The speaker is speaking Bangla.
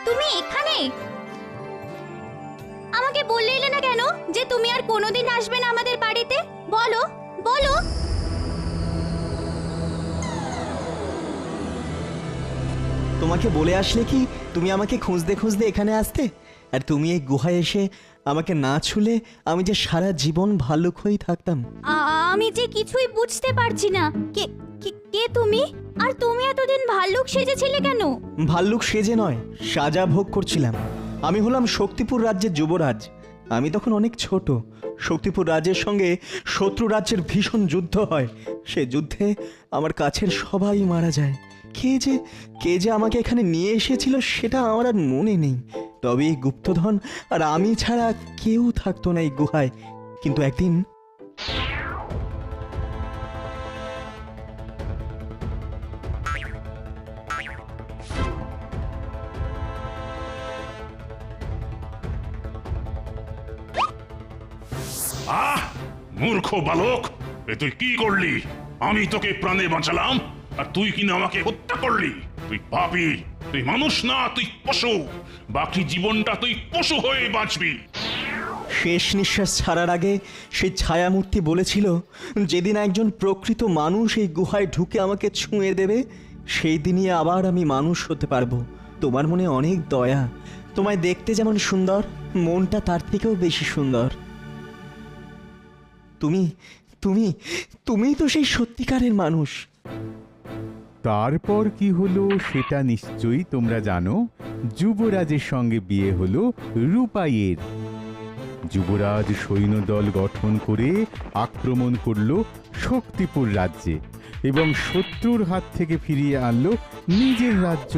তুমি এখানে? আমাকে বললে না কেন যে তুমি আর কোনোদিন আসবে না আমাদের বাড়িতে? বলো বলো। তোমাকে বলে আসলে কি তুমি আমাকে খুঁজতে খুঁজতে এখানে আসতে? আর তুমি এই গুহায় এসে আমাকে না ছুলে আমি যে সারা জীবন ভাল্লুক হয়েই থাকতাম। আমি যে কিছুই বুঝতে পারছি না। কে কে কে তুমি? আর তুমি এতদিন ভাল্লুক সেজেছিলে কেন? ভাল্লুক সেজে নয়, সাজা ভোগ করছিলাম। আমি হলাম শক্তিপুর রাজ্যের যুবরাজ। আমি তখন অনেক ছোট। শক্তিপুর রাজ্যের সঙ্গে শত্রু রাজ্যের ভীষণ যুদ্ধ হয়। সে যুদ্ধে আমার কাছের সবাই মারা যায়। কে যে আমাকে এখানে নিয়ে এসেছিল সেটা আমার আর মনে নেই। তবে এই গুপ্তধন আর আমি ছাড়া কেউ থাকতো না এই গুহায়। কিন্তু একদিন আহ, মূর্খ বালক, এ তুই কি করলি? আমি তোকে প্রাণে বাঁচালাম আর তুই কিনা আমাকে হত্যা করলি। তুই পাপী, তুই মানুষ না, তুই পশু। বাকি জীবনটা তুই পশু হয়ে বাঁচবি। শেষ নিঃশ্বাস ছাড়ার আগে সেই ছায়ামূর্তি বলেছিল, যেদিন একজন প্রকৃত মানুষ এই গুহায় ঢুকে আমাকে ছুঁয়ে দেবে, সেই দিনই আবার আমি মানুষ হতে পারবো। তোমার মনে অনেক দয়া। তোমায় দেখতে যেমন সুন্দর, মনটা তার থেকেও বেশি সুন্দর। তুমি তুমি তুমিই তো সেই সত্যিকারের মানুষ। তারপর কি হলো সেটা নিশ্চয়ই তোমরা জানো। যুবরাজের সঙ্গে বিয়ে হলো রূপাইয়ের। যুবরাজ সৈন্যদল গঠন করে আক্রমণ করলো শক্তিপুর রাজ্যে এবং শত্রুর হাত থেকে ফিরিয়ে আনলো নিজের রাজ্য।